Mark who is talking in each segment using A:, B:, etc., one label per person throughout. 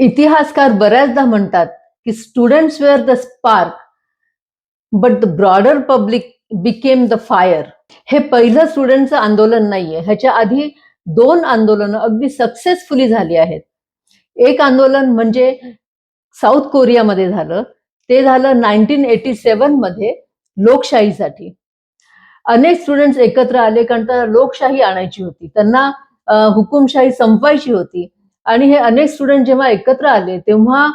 A: इतिहासकार बऱ्याचदा म्हणतात की students were the spark but the broader public became the fire. हे पहिलं स्टुडंटचं आंदोलन नाहीये. ह्याच्या आधी 2 आंदोलनं अगदी सक्सेसफुली झाली आहेत. एक आंदोलन म्हणजे साऊथ कोरियामध्ये झालं. ते झालं 1987 मध्ये लोकशाहीसाठी. अनेक स्टुडंट्स एकत्र आले कारण त्यांना लोकशाही आणायची होती. त्यांना हुकुमशाही संपवायची होती. आणि हे अनेक स्टुडंट जेव्हा एकत्र आले तेव्हा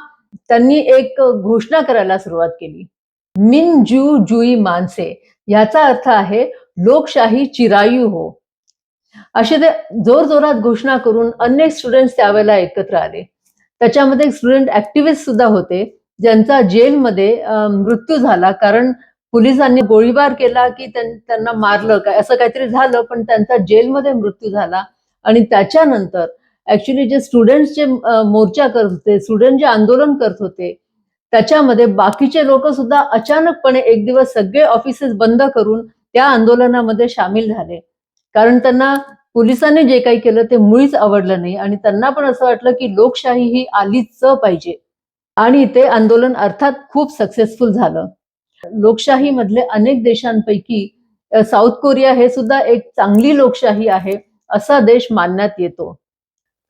A: त्यांनी एक घोषणा करायला सुरुवात केली. मिन जू जुई मानसे, याचा अर्थ आहे लोकशाही चिरायू हो. असे ते जोरजोरात घोषणा करून अनेक स्टुडंट्स त्यावेळेला एकत्र आले. त्याच्यामध्ये एक स्टुडंट ऍक्टिव्हिस्ट सुद्धा होते ज्यांचा जेलमध्ये मृत्यू झाला कारण पोलिसांनी गोळीबार केला की त्यांना मारलं काय असं काहीतरी झालं, पण त्यांचा जेलमध्ये मृत्यू झाला. आणि त्याच्यानंतर ऍक्च्युली जे स्टुडंट्स जे मोर्चा करत होते, स्टुडंट जे आंदोलन करत होते, त्याच्यामध्ये बाकीचे लोक सुद्धा अचानकपणे एक दिवस सगळे ऑफिसेस बंद करून त्या आंदोलनामध्ये सामील झाले. कारण त्यांना पोलिसांनी जे काही केलं ते मुळीच आवडलं नाही आणि त्यांना पण असं वाटलं की लोकशाही ही आलीच पाहिजे. आणि ते आंदोलन अर्थात खूप सक्सेसफुल झालं. लोकशाही मधले अनेक देशांपैकी साऊथ कोरिया हे सुद्धा एक चांगली लोकशाही आहे असा देश मानण्यात येतो.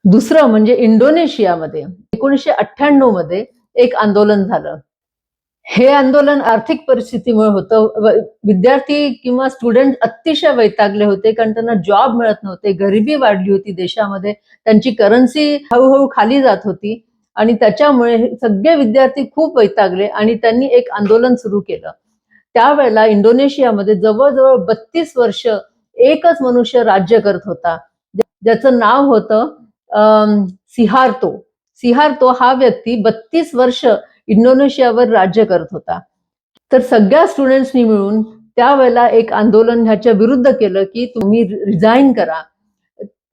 A: दुसरं म्हणजे इंडोनेशियामध्ये 1998 मध्ये एक आंदोलन झालं. हे आंदोलन आर्थिक परिस्थितीमुळे होतं. विद्यार्थी किंवा स्टुडंट अतिशय वैतागले होते कारण त्यांना जॉब मिळत नव्हते, गरिबी वाढली होती देशामध्ये, त्यांची करन्सी हळूहळू खाली जात होती आणि त्याच्यामुळे सगळे विद्यार्थी खूप वैतागले आणि त्यांनी एक आंदोलन सुरू केलं. त्यावेळेला इंडोनेशियामध्ये जवळजवळ 32 वर्ष एकच मनुष्य राज्य करत होता, ज्याचं नाव होतं सिहार्तो. सिहार्तो हा व्यक्ती 32 वर्ष इंडोनेशियावर राज्य करत होता. तर सगळ्या स्टुडंट्सनी मिळून त्यावेळेला एक आंदोलन ह्याच्या विरुद्ध केलं की तुम्ही रिझाईन करा.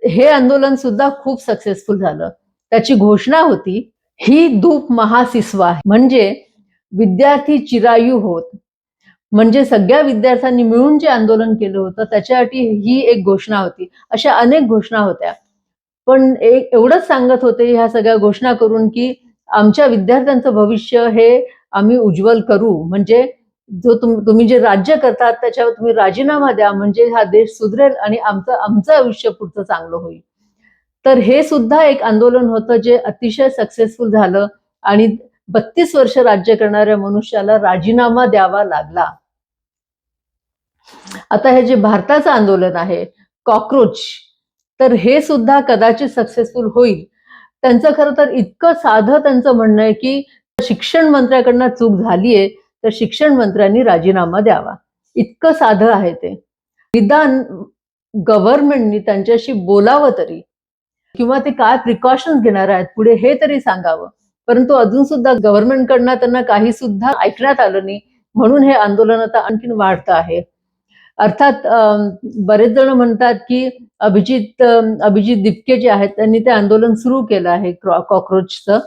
A: हे आंदोलन सुद्धा खूप सक्सेसफुल झालं. त्याची घोषणा होती ही धूप महासिसवा, म्हणजे विद्यार्थी चिरायू होत. म्हणजे सगळ्या विद्यार्थ्यांनी मिळून जे आंदोलन केलं होतं त्याच्यासाठी ही एक घोषणा होती. अशा अनेक घोषणा होत्या, पण एवढंच सांगत होते ह्या सगळ्या घोषणा करून की आमच्या विद्यार्थ्यांचं भविष्य हे आम्ही उज्ज्वल करू. म्हणजे जो तुम्ही जे राज्य करतात त्याच्यावर तुम्ही राजीनामा द्या, म्हणजे हा देश सुधरेल आणि आमचं आयुष्य पुढचं चांगलं होईल. तर हे सुद्धा एक आंदोलन होतं जे अतिशय सक्सेसफुल झालं आणि 32 वर्ष राज्य करणाऱ्या मनुष्याला राजीनामा द्यावा लागला. आता हे जे भारताचं आंदोलन आहे कॉकरोच, तर हे सुद्धा कदाचित सक्सेसफुल होईल. त्यांचं खरं तर इतकं साधं त्यांचं म्हणणं आहे की शिक्षण मंत्र्याकडनं चूक झालीये तर शिक्षण मंत्र्यांनी राजीनामा द्यावा. इतकं साधं आहे ते. निदान गव्हर्नमेंटनी त्यांच्याशी बोलावं तरी, किंवा ते काय प्रिकॉशन्स घेणार आहेत पुढे हे तरी सांगावं. परंतु अजून सुद्धा गव्हर्नमेंटकडनं त्यांना काही सुद्धा ऐकण्यात आलं नाही, म्हणून हे आंदोलन आता आणखीन वाढतं आहे. अर्थात बरेच जण म्हणतात की अभिजित दिपके जे आहेत त्यांनी ते आंदोलन सुरू केलं आहे कॉकरोचचं,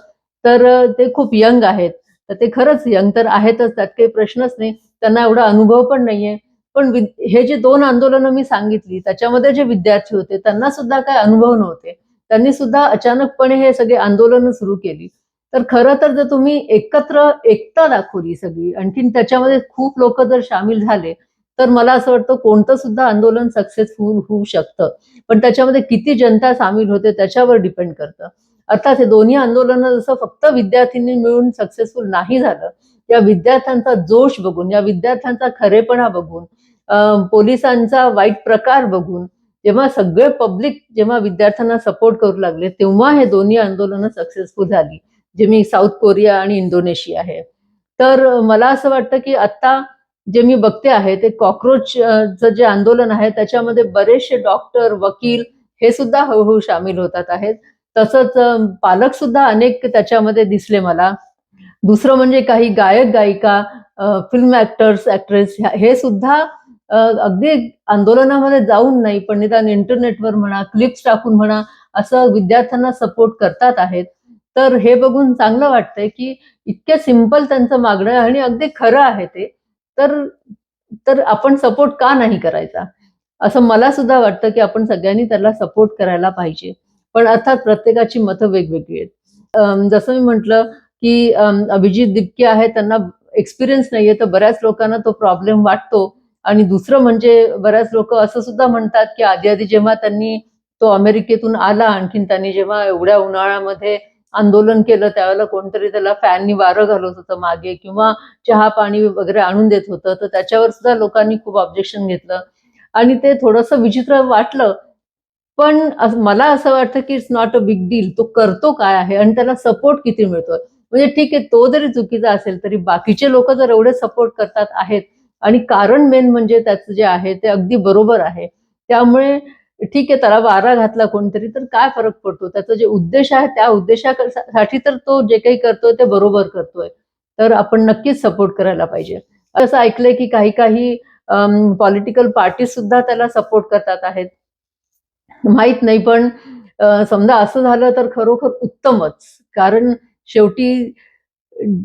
A: तर ते खूप यंग आहेत. तर ते खरंच यंग तर आहेतच, त्यात काही प्रश्नच नाही, त्यांना एवढा अनुभव पण नाहीये. पण हे जे 2 आंदोलनं मी सांगितली त्याच्यामध्ये जे विद्यार्थी होते त्यांना सुद्धा काही अनुभव नव्हते. त्यांनी सुद्धा अचानकपणे हे सगळे आंदोलनं सुरू केली. तर खरं तर जर तुम्ही एकता दाखवली सगळी, आणखीन त्याच्यामध्ये खूप लोक जर सामील झाले, तर मला असं वाटतं कोणतं सुद्धा आंदोलन सक्सेसफुल होऊ शकतं. पण त्याच्यामध्ये किती जनता सामील होते त्याच्यावर डिपेंड करतं. अर्थात हे दोन्ही आंदोलनं जसं फक्त विद्यार्थ्यांनी मिळून सक्सेसफुल नाही झालं, या विद्यार्थ्यांचा जोश बघून, या विद्यार्थ्यांचा खरेपणा बघून, पोलिसांचा वाईट प्रकार बघून, जेव्हा सगळे पब्लिक जेव्हा विद्यार्थ्यांना सपोर्ट करू लागले तेव्हा हे दोन्ही आंदोलनं सक्सेसफुल झाली, जे मी साऊथ कोरिया आणि इंडोनेशिया आहे. तर मला असं वाटतं की आता जे मी बघते आहे ते कॉकरोचचं जे आंदोलन आहे त्याच्यामध्ये बरेचसे डॉक्टर, वकील हे सुद्धा हळूहळू सामील होतात आहेत. तसंच पालक सुद्धा अनेक त्याच्यामध्ये दिसले मला. दुसरं म्हणजे काही गायक गायिका, फिल्म ऍक्टर्स, ऍक्ट्रेस हे सुद्धा अगदी आंदोलनामध्ये जाऊन नाही पण निदान इंटरनेटवर म्हणा, क्लिप्स टाकून म्हणा, असं विद्यार्थ्यांना सपोर्ट करतात आहेत. तर हे बघून चांगलं वाटतंय की इतके सिंपल त्यांचं मागणं आहे आणि अगदी खरं आहे ते. तर आपण सपोर्ट का नाही करायचा, असं मला सुद्धा वाटतं की आपण सगळ्यांनी त्याला सपोर्ट करायला पाहिजे. पण अर्थात प्रत्येकाची मतं वेगवेगळी आहेत. जसं मी म्हटलं की अभिजित दिपके आहे, त्यांना एक्सपिरियन्स नाहीये, तर बऱ्याच लोकांना तो प्रॉब्लेम वाटतो. आणि दुसरं म्हणजे बऱ्याच लोक असं सुद्धा म्हणतात की आधी जेव्हा तो अमेरिकेतून आला, आणखीन त्यांनी जेव्हा एवढ्या उन्हाळ्यामध्ये आंदोलन केलं, त्यावेळेला कोणतरी त्याला फॅननी वारं घालत होतं मागे, किंवा चहा पाणी वगैरे आणून देत होतं, तर त्याच्यावर सुद्धा लोकांनी खूप ऑब्जेक्शन घेतलं आणि ते थोडंसं विचित्र वाटलं. पण मला असं वाटतं की it's not a big deal. तो करतो काय आहे आणि त्याला सपोर्ट किती मिळतोय. म्हणजे ठीक आहे, तो जरी चुकीचा असेल तरी बाकीचे लोक जर एवढे सपोर्ट करतात आहेत, आणि कारण मेन म्हणजे त्याचं जे आहे ते अगदी बरोबर आहे. त्यामुळे ठीक आहे, त्याला वारा घातला कोणतरी तर काय फरक पडतो. त्याचा जे उद्देश आहे त्या उद्देशासाठी तर तो जे काही करतोय ते बरोबर करतोय. तर आपण नक्कीच सपोर्ट करायला पाहिजे. असं ऐकलंय की काही काही पॉलिटिकल पार्टी सुद्धा त्याला सपोर्ट करतात आहेत. माहित नाही, पण समजा असं झालं तर खरोखर उत्तमच. कारण शेवटी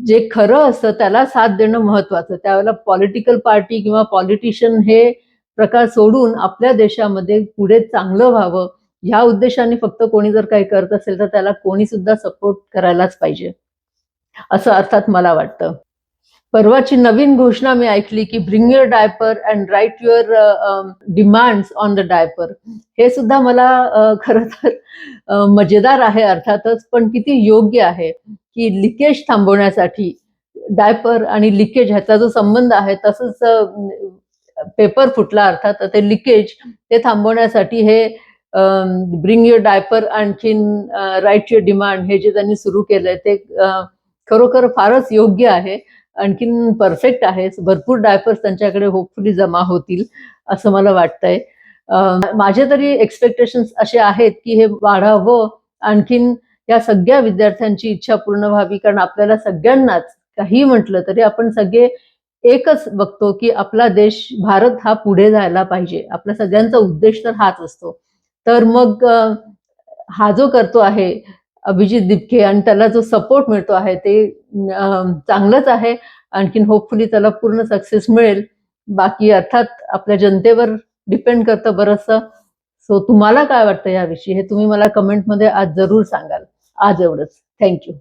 A: जे खरं असतं त्याला साथ देणं महत्वाचं. त्यावेळेला पॉलिटिकल पार्टी किंवा पॉलिटिशियन हे प्रकार सोडून आपल्या देशामध्ये पुढे चांगलं व्हावं, ह्या उद्देशाने फक्त कोणी जर काही करत असेल तर त्याला कोणी सुद्धा सपोर्ट करायलाच पाहिजे, असं अर्थात मला वाटतं. परवाची नवीन घोषणा मी ऐकली की bring your diaper and write your demands on the diaper. हे सुद्धा मला खरं तर मजेदार आहे अर्थातच, पण किती योग्य आहे की लिकेज थांबवण्यासाठी डायपर आणि लिकेज ह्याचा जो संबंध आहे, तसंच पेपर फुटला अर्थात, ते लिकेज ते थांबवण्यासाठी हे ब्रिंग युअर डायपर आणखीन राईट युअर डिमांड हे जे त्यांनी सुरू केलंय ते खरोखर फारच योग्य आहे. आणखीन परफेक्ट आहे. भरपूर डायपर्स त्यांच्याकडे होपफुली जमा होतील असं मला वाटतंय. माझे तरी एक्सपेक्टेशन्स असे आहेत की हे वाढावं, आणखीन या सगळ्या विद्यार्थ्यांची इच्छा पूर्ण व्हावी. कारण आपल्याला सगळ्यांनाच काही म्हटलं तरी आपण सगळे एकच बघतो की आपला देश भारत हा पुढे जायला पाहिजे. आपल्या सगळ्यांचा उद्देश तर हाच असतो. तर मग हा जो करतो आहे अभिजित दिपके आणि त्याला जो सपोर्ट मिळतो आहे ते चांगलंच आहे. आणखीन होपफुली त्याला पूर्ण सक्सेस मिळेल. बाकी अर्थात आपल्या जनतेवर डिपेंड करतं बरंचसं. सो तुम्हाला काय वाटतं याविषयी हे तुम्ही मला कमेंटमध्ये आज जरूर सांगाल. आज एवढंच. थँक्यू.